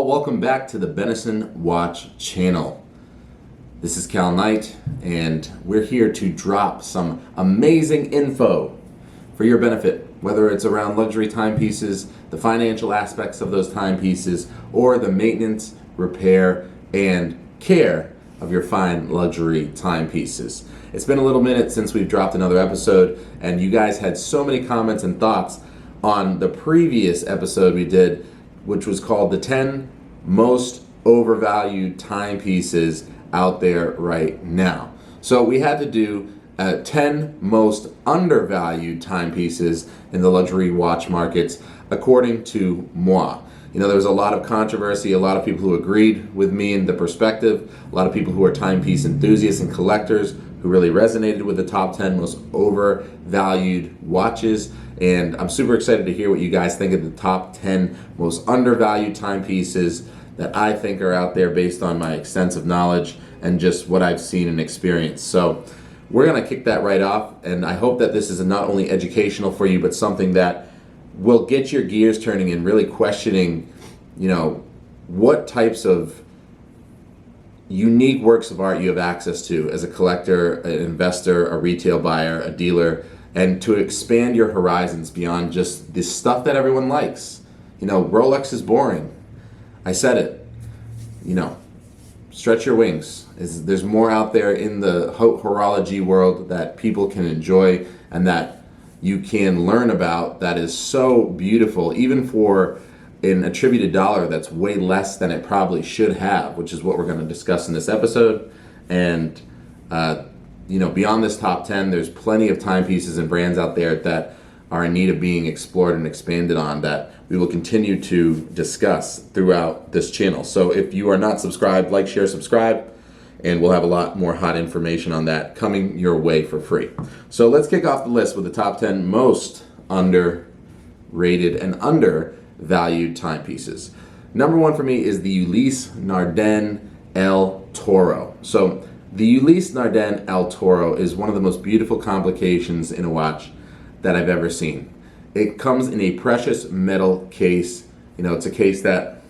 all, welcome back to the Benison Watch channel. This is Cal Knight, and we're here to drop some amazing info for your benefit, whether it's around luxury timepieces, the financial aspects of those timepieces, or the maintenance, repair, and care of your fine luxury timepieces. It's been a little minute since we've dropped another episode, and you guys had so many comments and thoughts on the previous episode we did, which was called the 10 most overvalued timepieces out there right now. So we had to do 10 most undervalued timepieces in the luxury watch markets, according to moi. You know, there was a lot of controversy, a lot of people who agreed with me in the perspective, a lot of people who are timepiece enthusiasts and collectors who really resonated with the top 10 most overvalued watches. And I'm super excited to hear what you guys think of the top 10 most undervalued timepieces that I think are out there based on my extensive knowledge and just what I've seen and experienced. So we're going to kick that right off, and I hope that this is not only educational for you, but something that will get your gears turning and really questioning, you know, what types of unique works of art you have access to as a collector, an investor, a retail buyer, a dealer, and to expand your horizons beyond just the stuff that everyone likes. You know, Rolex is boring. I said it. You know, stretch your wings. There's more out there in the horology world that people can enjoy and that you can learn about that is so beautiful, even for an attributed dollar that's way less than it probably should have, which is what we're going to discuss in this episode. And you know, beyond this top 10, there's plenty of timepieces and brands out there that are in need of being explored and expanded on that we will continue to discuss throughout this channel. So if you are not subscribed, like, share, subscribe, and we'll have a lot more hot information on that coming your way for free. So let's kick off the list with the top 10 most underrated and undervalued timepieces. Number one for me is the Ulysse Nardin El Toro. So the Ulysse Nardin El Toro is one of the most beautiful complications in a watch that I've ever seen. It comes in a precious metal case. You know, it's a case that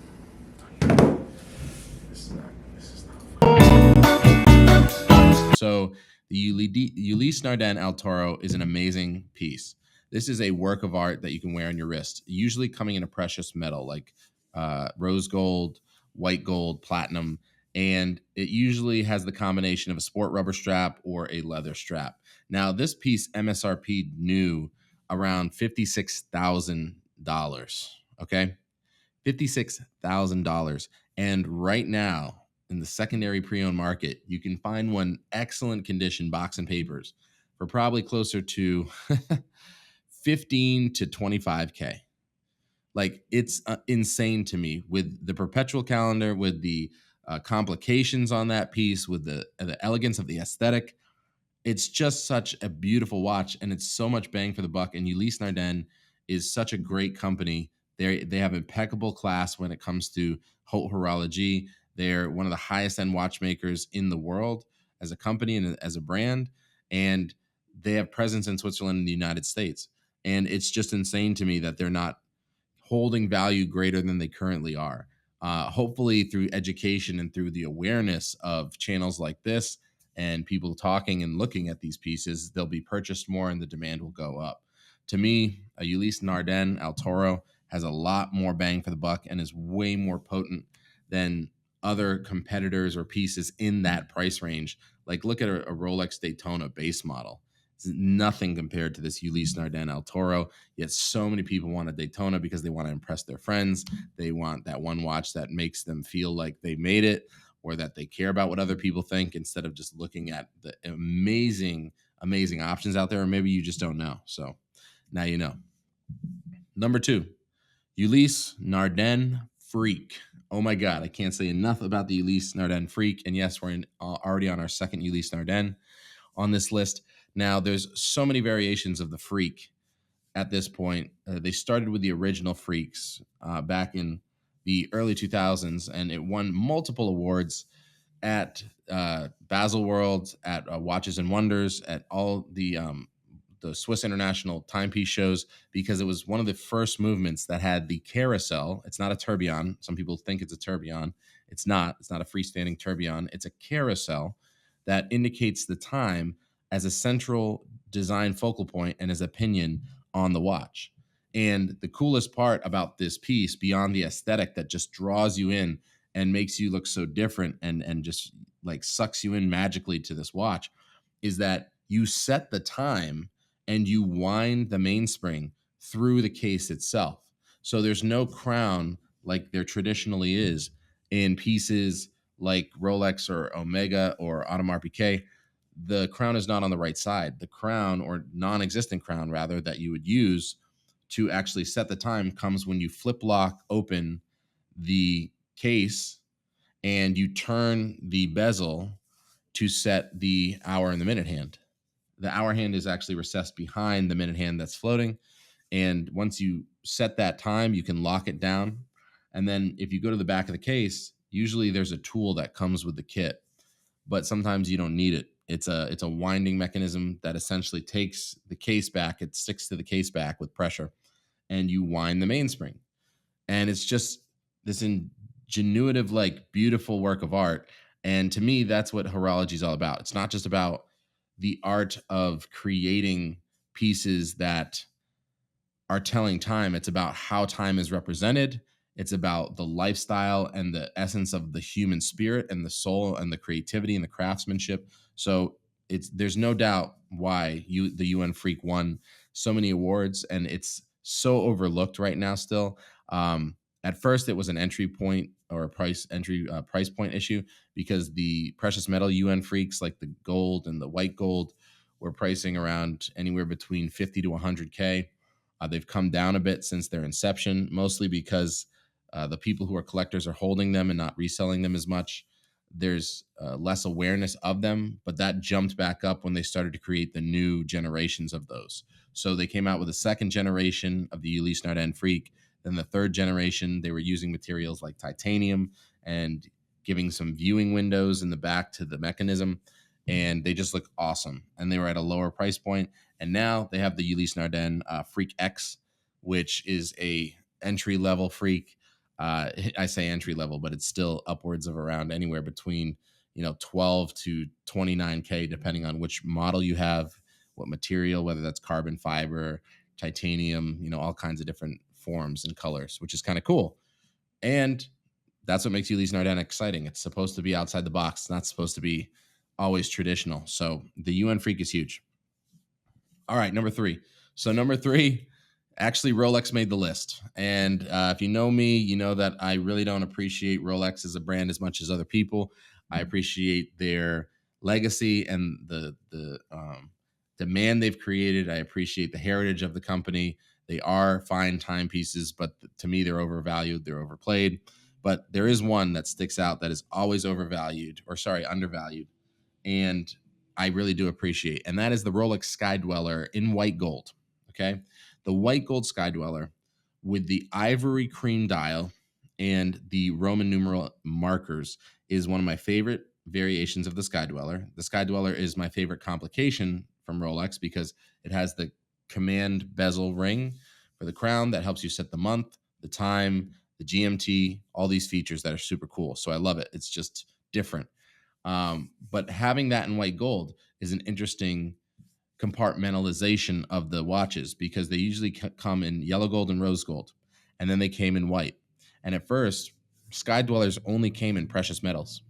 So the Ulysse Nardin El Toro is an amazing piece. This is a work of art that you can wear on your wrist, usually coming in a precious metal like rose gold, white gold, platinum, and it usually has the combination of a sport rubber strap or a leather strap. Now, this piece MSRP new around $56,000, okay? $56,000. And right now, in the secondary pre-owned market, you can find one excellent condition, box and papers, for probably closer to 15 to 25K. Like, it's insane to me with the perpetual calendar, with the complications on that piece, with the elegance of the aesthetic. It's just such a beautiful watch, and it's so much bang for the buck. And Ulysse Nardin is such a great company. They have impeccable class when it comes to haute horology. They're one of the highest end watchmakers in the world as a company and as a brand, and they have presence in Switzerland and the United States. And it's just insane to me that they're not holding value greater than they currently are. Hopefully, through education and through the awareness of channels like this and people talking and looking at these pieces, they'll be purchased more and the demand will go up. To me, a Ulysse Nardin El Toro has a lot more bang for the buck and is way more potent than other competitors or pieces in that price range. Like, look at a Rolex Daytona base model. It's nothing compared to this Ulysse Nardin El Toro, yet so many people want a Daytona because they want to impress their friends. They want that one watch that makes them feel like they made it, or that they care about what other people think instead of just looking at the amazing, amazing options out there. Or maybe you just don't know. So now you know. Number two, Ulysse Nardin Freak. Oh my God, I can't say enough about the Ulysse Nardin Freak. And yes, we're already on our second Ulysse Nardin on this list. Now, there's so many variations of the Freak at this point. They started with the original Freaks back in the early 2000s, and it won multiple awards at Baselworld, at Watches and Wonders, at all the the Swiss International Timepiece shows, because it was one of the first movements that had the carousel. It's not a tourbillon. Some people think it's a tourbillon. It's not. It's not a freestanding tourbillon. It's a carousel that indicates the time as a central design focal point and as a pinion on the watch. And the coolest part about this piece, beyond the aesthetic that just draws you in and makes you look so different and just like sucks you in magically to this watch, is that you set the time and you wind the mainspring through the case itself. So there's no crown like there traditionally is in pieces like Rolex or Omega or Audemars Piguet. The crown is not on the right side. The crown, or non-existent crown rather, that you would use to actually set the time comes when you flip lock open the case and you turn the bezel to set the hour and the minute hand. The hour hand is actually recessed behind the minute hand that's floating. And once you set that time, you can lock it down. And then if you go to the back of the case, usually there's a tool that comes with the kit, but sometimes you don't need it. It's a winding mechanism that essentially takes the case back. It sticks to the case back with pressure, and you wind the mainspring. And it's just this ingenuitive, like beautiful work of art. And to me, that's what horology is all about. It's not just about the art of creating pieces that are telling time. It's about how time is represented. It's about the lifestyle and the essence of the human spirit and the soul and the creativity and the craftsmanship. So there's no doubt why the UN Freak won so many awards, and it's so overlooked right now still. At first, it was an entry point or a price point issue, because the precious metal UN Freaks like the gold and the white gold were pricing around anywhere between 50 to 100K. They've come down a bit since their inception, mostly because the people who are collectors are holding them and not reselling them as much. There's less awareness of them, but that jumped back up when they started to create the new generations of those. So they came out with a second generation of the Ulysse Nardin Freak. Then the third generation, they were using materials like titanium and giving some viewing windows in the back to the mechanism. And they just look awesome. And they were at a lower price point. And now they have the Ulysse Nardin Freak X, which is a entry level freak. I say entry level, but it's still upwards of around anywhere between 12 to 29K, depending on which model you have, what material, whether that's carbon fiber, titanium, all kinds of different forms and colors, which is kind of cool. And that's what makes Ulysse Nardin exciting. It's supposed to be outside the box. It's not supposed to be always traditional. So the UN Freak is huge. All right, number 3. So number 3, actually Rolex made the list. And if you know me, you know that I really don't appreciate Rolex as a brand as much as other people. I appreciate their legacy and the demand they've created. I appreciate the heritage of the company. They are fine timepieces, but to me, they're overvalued. They're overplayed. But there is one that sticks out that is always undervalued. And I really do appreciate, and that is the Rolex Sky Dweller in white gold. Okay. The white gold Sky Dweller with the ivory cream dial and the Roman numeral markers is one of my favorite variations of the Sky Dweller. The Sky Dweller is my favorite complication from Rolex because it has the command bezel ring for the crown that helps you set the month, the time, the GMT, all these features that are super cool. So I love it. It's just different. But having that in white gold is an interesting compartmentalization of the watches, because they usually come in yellow gold and rose gold, and then they came in white. And at first, Sky Dwellers only came in precious metals.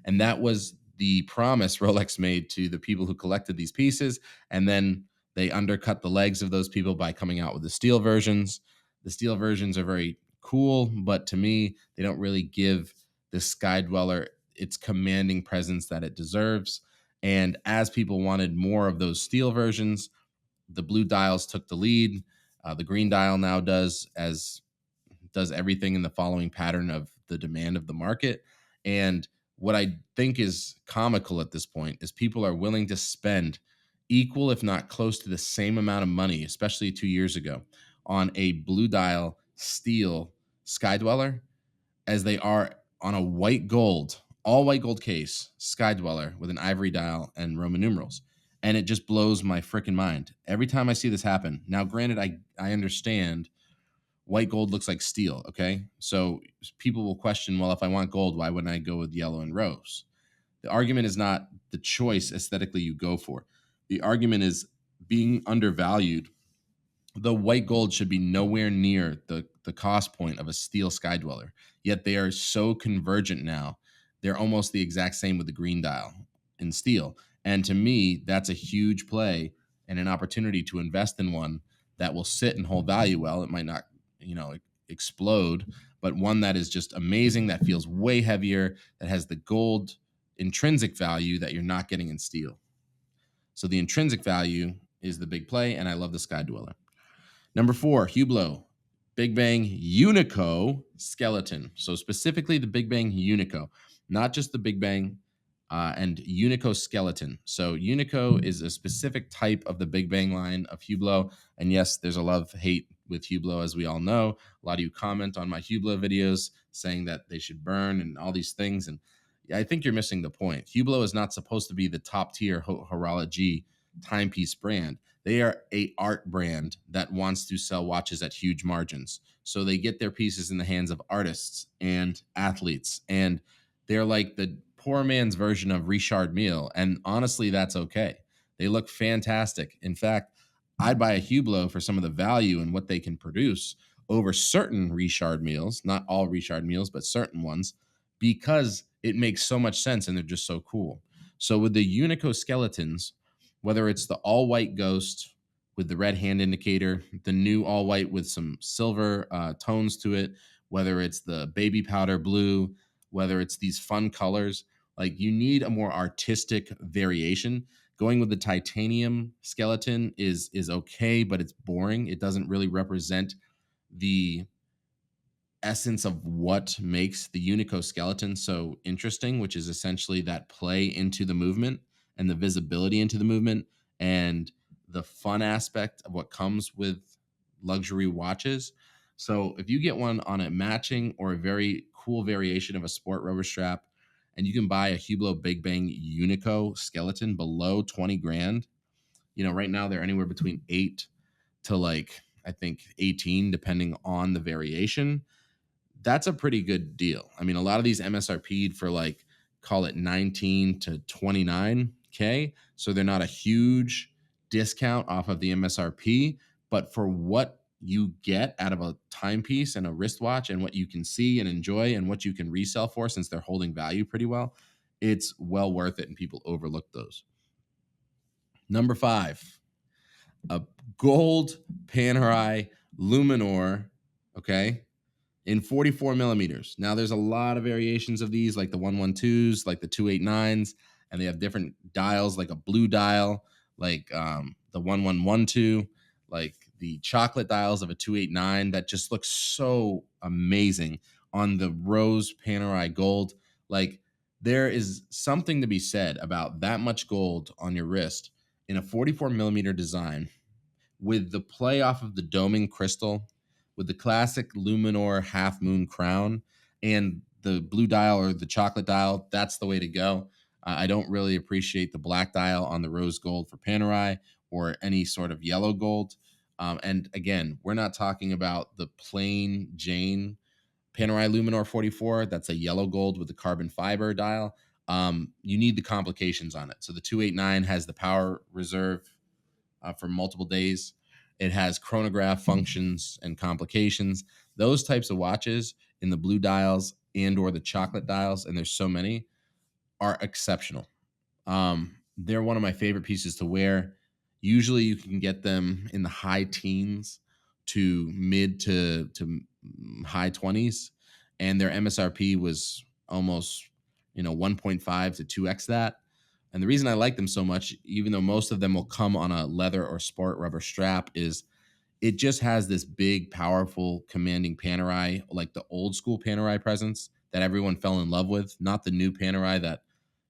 And that was the promise Rolex made to the people who collected these pieces. And then they undercut the legs of those people by coming out with the steel versions. The steel versions are very cool, but to me, they don't really give the Sky Dweller its commanding presence that it deserves. And as people wanted more of those steel versions, the blue dials took the lead. The green dial now does everything in the following pattern of the demand of the market. And what I think is comical at this point is people are willing to spend equal, if not close to the same amount of money, especially 2 years ago, on a blue dial steel Sky Dweller as they are on a all white gold case Sky Dweller with an ivory dial and Roman numerals. And it just blows my freaking mind every time I see this happen. Now, granted, I understand white gold looks like steel. Okay. So people will question, well, if I want gold, why wouldn't I go with yellow and rose? The argument is not the choice aesthetically you go for. The argument is being undervalued. The white gold should be nowhere near the cost point of a steel sky dweller. Yet they are so convergent now. They're almost the exact same with the green dial in steel. And to me, that's a huge play and an opportunity to invest in one that will sit and hold value well. It might not, explode, but one that is just amazing, that feels way heavier, that has the gold intrinsic value that you're not getting in steel. So the intrinsic value is the big play, and I love the Sky Dweller. Number 4, Hublot, Big Bang Unico skeleton. So specifically the Big Bang Unico, not just the Big Bang, and Unico skeleton. So Unico is a specific type of the Big Bang line of Hublot. And yes, there's a love-hate with Hublot, as we all know. A lot of you comment on my Hublot videos saying that they should burn and all these things. And I think you're missing the point. Hublot is not supposed to be the top tier horology timepiece brand. They are a art brand that wants to sell watches at huge margins. So they get their pieces in the hands of artists and athletes, and they're like the poor man's version of Richard Mille. And honestly, that's okay. They look fantastic. In fact, I'd buy a Hublot for some of the value and what they can produce over certain Richard Milles, not all Richard Milles, but certain ones, because it makes so much sense and they're just so cool. So with the Unico skeletons, whether it's the all white ghost with the red hand indicator, the new all white with some silver tones to it, whether it's the baby powder blue, whether it's these fun colors, like you need a more artistic variation. Going with the titanium skeleton is okay, but it's boring. It doesn't really represent the essence of what makes the Unico skeleton so interesting, which is essentially that play into the movement and the visibility into the movement and the fun aspect of what comes with luxury watches. So if you get one on a matching or a very cool variation of a sport rubber strap, and you can buy a Hublot Big Bang Unico skeleton below 20 grand, right now they're anywhere between 8 to like I think 18 depending on the variation. That's a pretty good deal. I mean, a lot of these MSRP'd for like call it 19 to 29K. So they're not a huge discount off of the MSRP, but for what you get out of a timepiece and a wristwatch and what you can see and enjoy and what you can resell for, since they're holding value pretty well, it's well worth it and people overlook those. Number 5, a gold Panerai Luminor, okay, in 44 millimeters. Now, there's a lot of variations of these, like the 112s, like the 289s, and they have different dials, like a blue dial, like the 1112, like the chocolate dials of a 289 that just looks so amazing on the rose Panerai gold. Like, there is something to be said about that much gold on your wrist in a 44 millimeter design with the play off of the doming crystal, with the classic Luminor half moon crown, and the blue dial or the chocolate dial. That's the way to go. I don't really appreciate the black dial on the rose gold for Panerai or any sort of yellow gold. And again, we're not talking about the plain Jane Panerai Luminor 44. That's a yellow gold with the carbon fiber dial. You need the complications on it. So the 289 has the power reserve for multiple days. It has chronograph functions and complications. Those types of watches in the blue dials and or the chocolate dials, and there's so many, are exceptional. They're one of my favorite pieces to wear. Usually you can get them in the high teens to mid to high 20s, and their MSRP was almost 1.5 to 2x that. And the reason I like them so much, even though most of them will come on a leather or sport rubber strap, is it just has this big, powerful, commanding Panerai, like the old school Panerai presence that everyone fell in love with, not the new Panerai that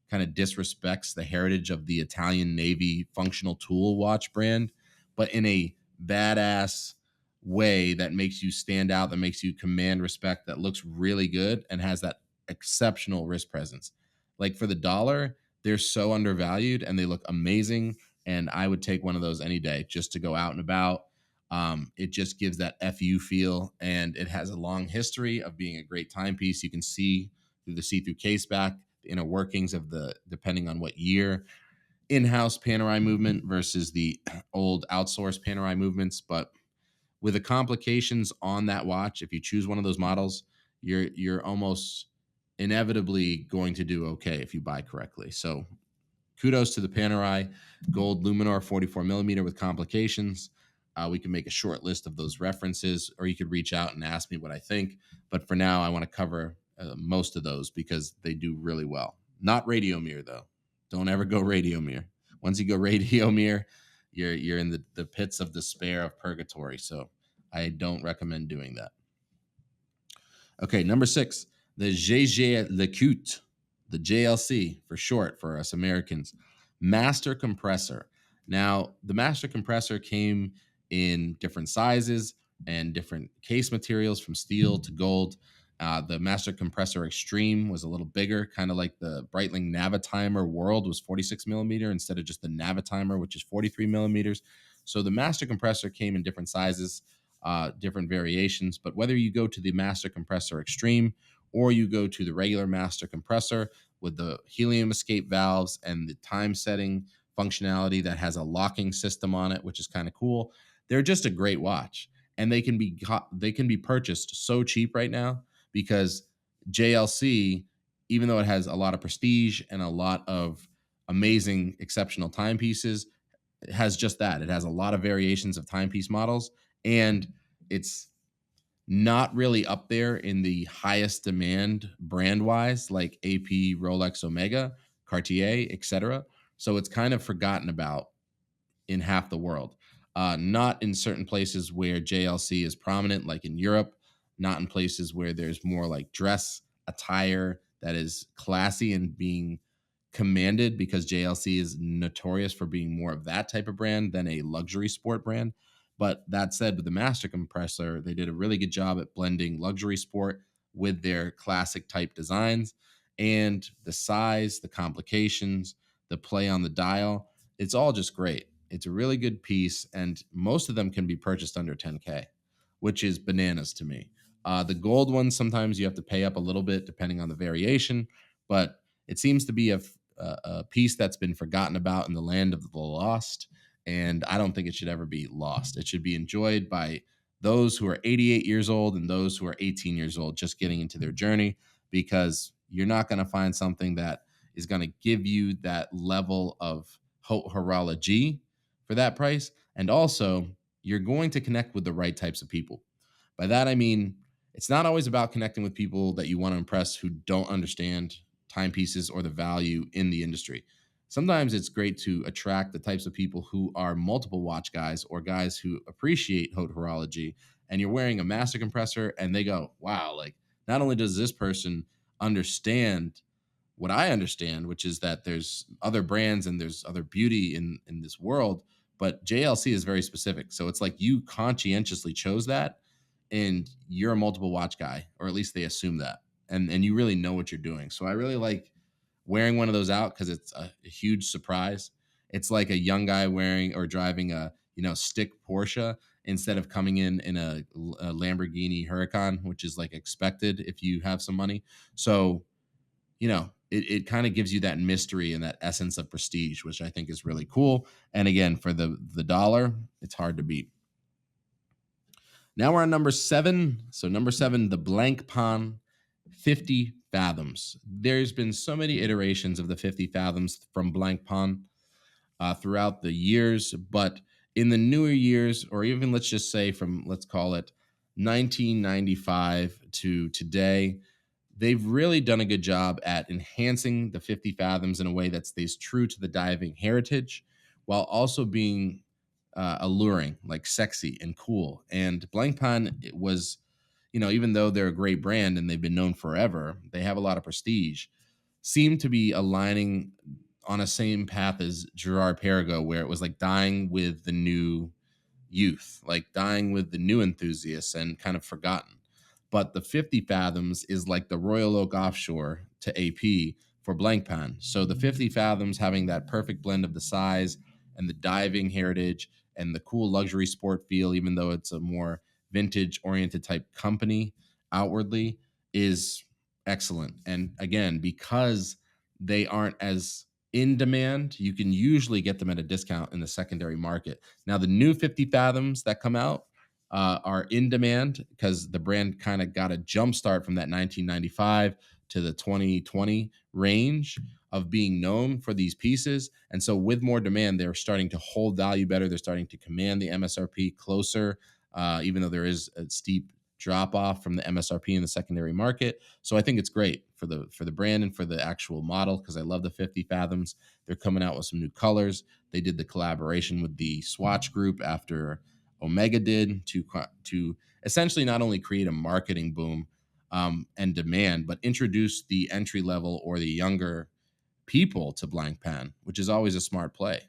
kind of disrespects the heritage of the Italian Navy functional tool watch brand, but in a badass way that makes you stand out, that makes you command respect, that looks really good and has that exceptional wrist presence. Like for the dollar, they're so undervalued and they look amazing. and I would take one of those any day just to go out and about. It just gives that FU feel, and it has a long history of being a great timepiece. You can see through the see-through case back the inner workings of the, depending on what year, in-house Panerai movement versus the old outsourced Panerai movements. But with the complications on that watch, if you choose one of those models, you're almost inevitably going to do okay if you buy correctly. So kudos to the Panerai Gold Luminor 44 millimeter with complications. We can make a short list of those references, or you could reach out and ask me what I think. But for now, I want to cover most of those because they do really well. Not radio mirror though. Don't ever go radio mirror. Once you go radio mirror, you're in the pits of despair of purgatory. So I don't recommend doing that. Okay, number 6, the GG Lecoute, the JLC for short for us Americans, master compressor. Now, the master compressor came in different sizes and different case materials from steel to gold. The master compressor extreme was a little bigger, kind of like the Breitling Navitimer World was 46 millimeter instead of just the Navitimer, which is 43 millimeters. So the master compressor came in different sizes, different variations. But whether you go to the master compressor extreme or you go to the regular master compressor with the helium escape valves and the time setting functionality that has a locking system on it, which is kind of cool, they're just a great watch. And they can be purchased so cheap right now because JLC, even though it has a lot of prestige and a lot of amazing, exceptional timepieces, it has just that. It has a lot of variations of timepiece models, and it's not really up there in the highest demand brand wise, like AP, Rolex, Omega, Cartier, etc. So it's kind of forgotten about in half the world. Not in certain places where JLC is prominent, like in Europe, not in places where there's more like dress attire that is classy and being commanded, because JLC is notorious for being more of that type of brand than a luxury sport brand. But that said, with the Master Compressor, they did a really good job at blending luxury sport with their classic type designs, and the size, the complications, the play on the dial. It's all just great. It's a really good piece, and most of them can be purchased under 10K, which is bananas to me. The gold ones, sometimes you have to pay up a little bit depending on the variation, but it seems to be a piece that's been forgotten about in the land of the lost, and I don't think it should ever be lost. It should be enjoyed by those who are 88 years old and those who are 18 years old just getting into their journey, because you're not going to find something that is going to give you that level of horology for that price. And also, you're going to connect with the right types of people. By that, I mean, it's not always about connecting with people that you want to impress who don't understand timepieces or the value in the industry. Sometimes it's great to attract the types of people who are multiple watch guys or guys who appreciate haute horology, and you're wearing a master compressor and they go, wow, like not only does this person understand what I understand, which is that there's other brands and there's other beauty in this world, but JLC is very specific. So it's like you conscientiously chose that, and you're a multiple watch guy, or at least they assume that, and you really know what you're doing. So I really like wearing one of those out because it's a huge surprise. It's like a young guy wearing or driving a stick Porsche instead of coming in a Lamborghini Huracan, which is like expected if you have some money. So it kind of gives you that mystery and that essence of prestige, which I think is really cool. And again, for the dollar, it's hard to beat. Now we're on number 7. So number 7, the Blancpain 50 Fathoms. There's been so many iterations of the 50 Fathoms from Blancpain throughout the years, but in the newer years, or even let's just say from, let's call it 1995 to today, they've really done a good job at enhancing the 50 Fathoms in a way that stays true to the diving heritage while also being alluring, like sexy and cool. And Blancpain, it was, even though they're a great brand and they've been known forever, they have a lot of prestige, seem to be aligning on a same path as Girard Perregaux, where it was like dying with the new youth, like dying with the new enthusiasts and kind of forgotten. But the 50 Fathoms is like the Royal Oak Offshore to AP for Blancpain. So the 50 Fathoms having that perfect blend of the size and the diving heritage and the cool luxury sport feel, even though it's a more vintage oriented type company outwardly, is excellent. And again, because they aren't as in demand, you can usually get them at a discount in the secondary market. Now, the new 50 Fathoms that come out are in demand because the brand kind of got a jump start from that 1995 to the 2020 range of being known for these pieces. And so, with more demand, they're starting to hold value better. They're starting to command the MSRP closer, even though there is a steep drop off from the MSRP in the secondary market. So I think it's great for the brand and for the actual model because I love the 50 Fathoms. They're coming out with some new colors. They did the collaboration with the Swatch Group after Omega did to essentially not only create a marketing boom and demand, but introduce the entry level or the younger people to Blank Pan, which is always a smart play.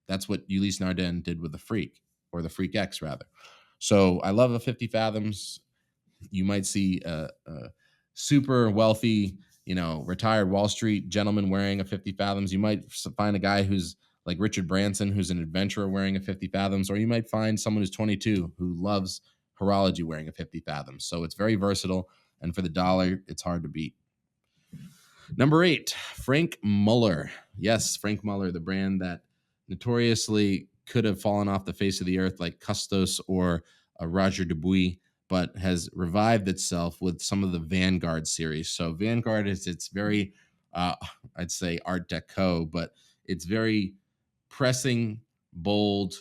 That's what Ulysse Nardin did with the Freak, or the Freak X rather. So I love a 50 Fathoms. You might see a super wealthy, retired Wall Street gentleman wearing a 50 Fathoms. You might find a guy who's like Richard Branson, who's an adventurer wearing a 50 Fathoms, or you might find someone who's 22 who loves horology wearing a 50 Fathoms. So it's very versatile, and for the dollar, it's hard to beat. Number 8, Frank Muller. Yes, Frank Muller, the brand that notoriously could have fallen off the face of the earth like Custos or Roger Dubuis, but has revived itself with some of the Vanguard series. So Vanguard is it's very, I'd say Art Deco, but it's very pressing, bold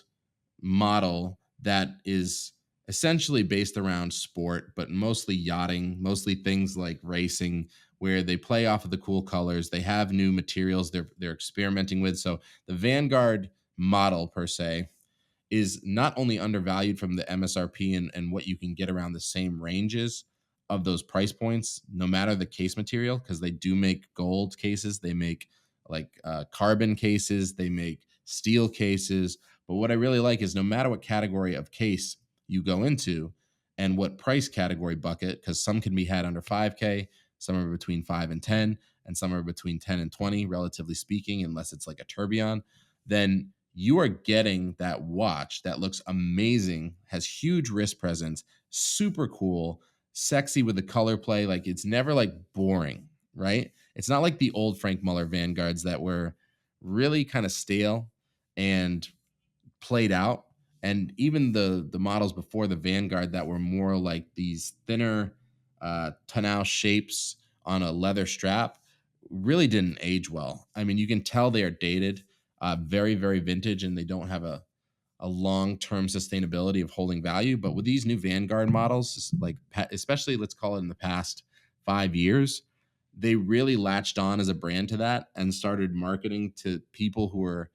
model that is essentially based around sport, but mostly yachting, mostly things like racing, where they play off of the cool colors. They have new materials they're experimenting with. So the Vanguard model per se is not only undervalued from the MSRP and what you can get around the same ranges of those price points, no matter the case material, because they do make gold cases, they make like carbon cases, they make steel cases. But what I really like is no matter what category of case you go into and what price category bucket, because some can be had under 5K, some are between 5 and 10, and some are between 10 and 20, relatively speaking, unless it's like a tourbillon, then you are getting that watch that looks amazing, has huge wrist presence, super cool, sexy with the color play. Like it's never like boring, right? It's not like the old Frank Muller Vanguards that were really kind of stale and played out. And even the models before the Vanguard that were more like these thinner tonneau shapes on a leather strap really didn't age well. I mean, you can tell they are dated, very, very vintage, and they don't have a long-term sustainability of holding value. But with these new Vanguard models, like especially let's call it in the past 5 years, they really latched on as a brand to that and started marketing to people who are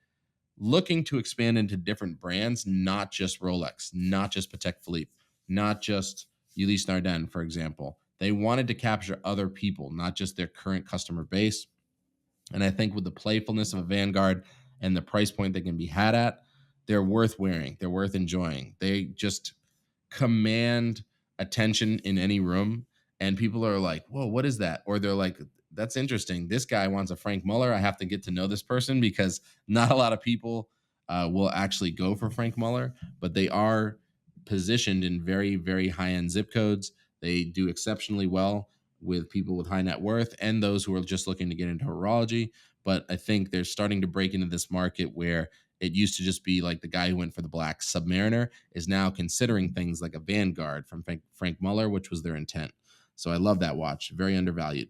looking to expand into different brands, not just Rolex, not just Patek Philippe, not just Ulysse Nardin, for example. They wanted to capture other people, not just their current customer base. And I think with the playfulness of a Vanguard and the price point they can be had at, they're worth wearing. They're worth enjoying. They just command attention in any room. And people are like, whoa, what is that? Or they're like, that's interesting. This guy wants a Frank Muller. I have to get to know this person because not a lot of people will actually go for Frank Muller, but they are positioned in very, very high end zip codes. They do exceptionally well with people with high net worth and those who are just looking to get into horology. But I think they're starting to break into this market where it used to just be like the guy who went for the black Submariner is now considering things like a Vanguard from Frank Muller, which was their intent. So I love that watch. Very undervalued.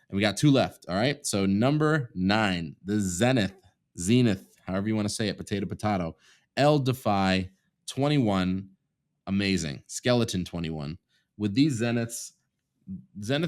And we got 2 left. All right. So number 9, the Zenith, however you want to say it, potato, El Defy 21, amazing. Skeleton 21. With these Zenith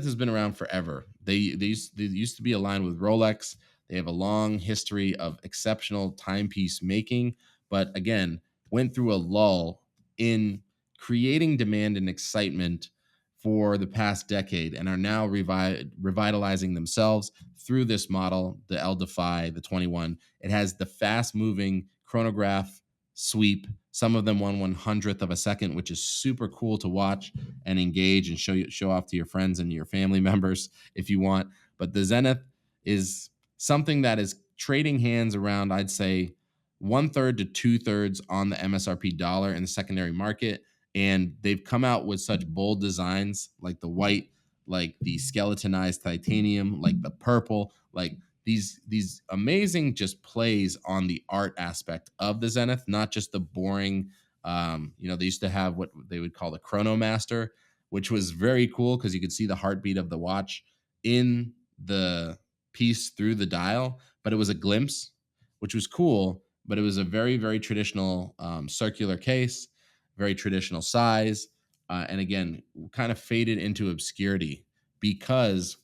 has been around forever. They used to be aligned with Rolex. They have a long history of exceptional timepiece making, but again, went through a lull in creating demand and excitement for the past decade and are now revitalizing themselves through this model, the El Defy, the 21. It has the fast moving chronograph sweep, some of them 1/100th of a second, which is super cool to watch and engage and show off to your friends and your family members if you want. But the Zenith is something that is trading hands around, I'd say, 1/3 to 2/3 on the MSRP dollar in the secondary market. And they've come out with such bold designs like the white, like the skeletonized titanium, like the purple, like these amazing just plays on the art aspect of the Zenith, not just the boring. They used to have what they would call the Chronomaster, which was very cool because you could see the heartbeat of the watch in the piece through the dial, but it was a glimpse, which was cool. But it was a very, very traditional circular case, very traditional size. And again, kind of faded into obscurity because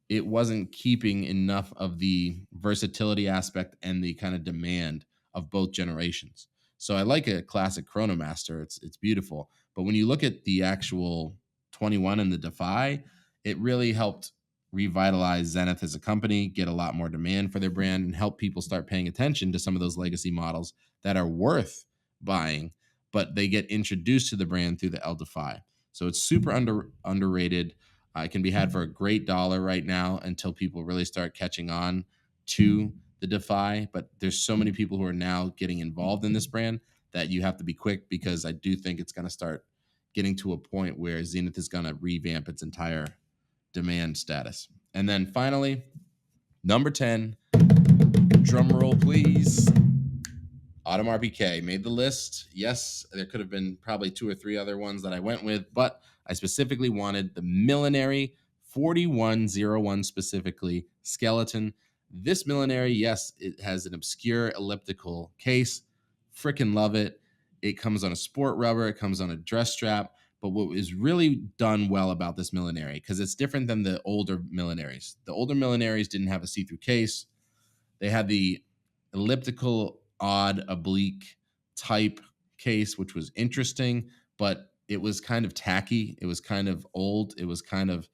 it wasn't keeping enough of the versatility aspect and the kind of demand of both generations. So I like a classic Chronomaster. It's beautiful. But when you look at the actual 21 and the Defy, it really helped revitalize Zenith as a company, get a lot more demand for their brand, and help people start paying attention to some of those legacy models that are worth buying, but they get introduced to the brand through the L Defy. So it's super underrated. It can be had for a great dollar right now until people really start catching on to the Defy. But there's so many people who are now getting involved in this brand that you have to be quick, because I do think it's going to start getting to a point where Zenith is going to revamp its entire demand status. And then finally, number 10, drum roll please. Audemars Piguet made the list. Yes, there could have been probably 2 or 3 other ones that I went with, but I specifically wanted the Millenary 4101 specifically skeleton. This Millenary, yes, it has an obscure elliptical case. Freaking love it. It comes on a sport rubber, it comes on a dress strap. But what is really done well about this Millenary, because it's different than the older Millenaries. The older Millenaries didn't have a see-through case. They had the elliptical, odd, oblique type case, which was interesting, but it was kind of tacky. It was kind of old. It was kind of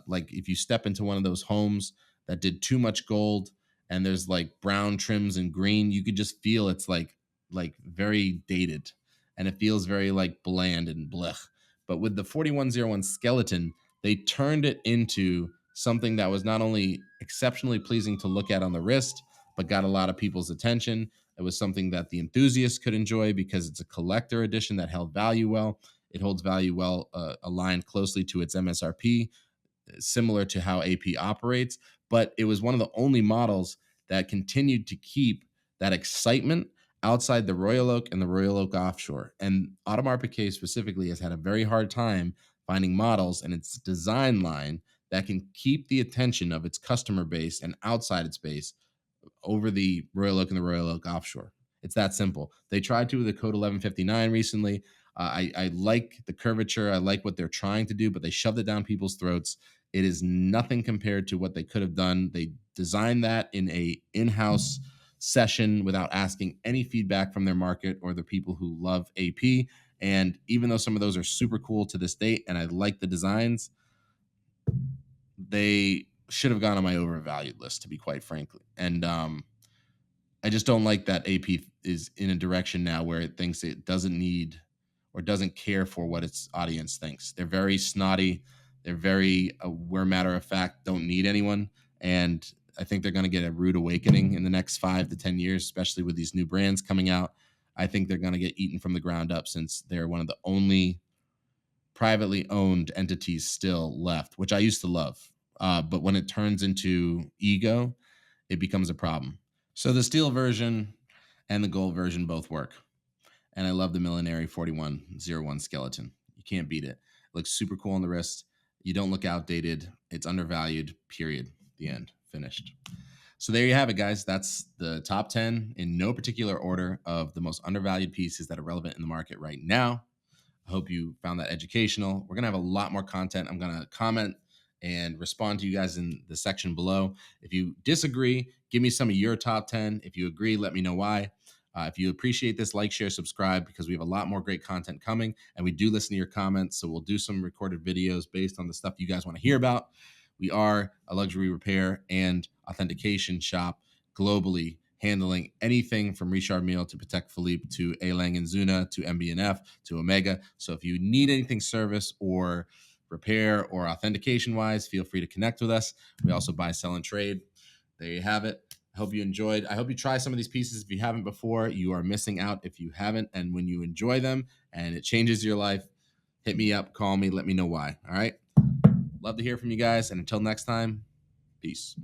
like if you step into one of those homes that did too much gold and there's like brown trims and green, you could just feel it's like very dated, and it feels very like bland and blech. But with the 4101 skeleton, they turned it into something that was not only exceptionally pleasing to look at on the wrist, but got a lot of people's attention. It was something that the enthusiasts could enjoy because it's a collector edition that held value well. It holds value well, aligned closely to its MSRP, similar to how AP operates. But it was one of the only models that continued to keep that excitement outside the Royal Oak and the Royal Oak Offshore. And Audemars Piguet specifically has had a very hard time finding models in its design line that can keep the attention of its customer base and outside its base over the Royal Oak and the Royal Oak Offshore. It's that simple. They tried to with the Code 1159 recently. I like the curvature. I like what they're trying to do, but they shoved it down people's throats. It is nothing compared to what they could have done. They designed that in a in-house session without asking any feedback from their market or the people who love AP. And even though some of those are super cool to this date, and I like the designs, they should have gone on my overvalued list, to be quite frankly. And I just don't like that AP is in a direction now where it thinks it doesn't need or doesn't care for what its audience thinks. They're very snotty. They're very we're matter of fact, don't need anyone. And I think they're going to get a rude awakening in the next 5 to 10 years, especially with these new brands coming out. I think they're going to get eaten from the ground up, since they're one of the only privately owned entities still left, which I used to love. But when it turns into ego, it becomes a problem. So the steel version and the gold version both work. And I love the Millenary 4101 skeleton. You can't beat it. It looks super cool on the wrist. You don't look outdated. It's undervalued, period. The end. Finished. So there you have it, guys. That's the top 10 in no particular order of the most undervalued pieces that are relevant in the market right now. I hope you found that educational. We're going to have a lot more content. I'm going to comment and respond to you guys in the section below. If you disagree, give me some of your top 10. If you agree, let me know why. If you appreciate this, like, share, subscribe, because we have a lot more great content coming, and we do listen to your comments. So we'll do some recorded videos based on the stuff you guys want to hear about. We are a luxury repair and authentication shop globally, handling anything from Richard Mille to Patek Philippe to A. Lang & Zuna to MB&F to Omega. So if you need anything service or repair or authentication wise, feel free to connect with us. We also buy, sell, and trade. There you have it. I hope you enjoyed. I hope you try some of these pieces if you haven't before. You are missing out if you haven't. And when you enjoy them and it changes your life, hit me up, call me, let me know why. All right. Love to hear from you guys. And until next time, peace.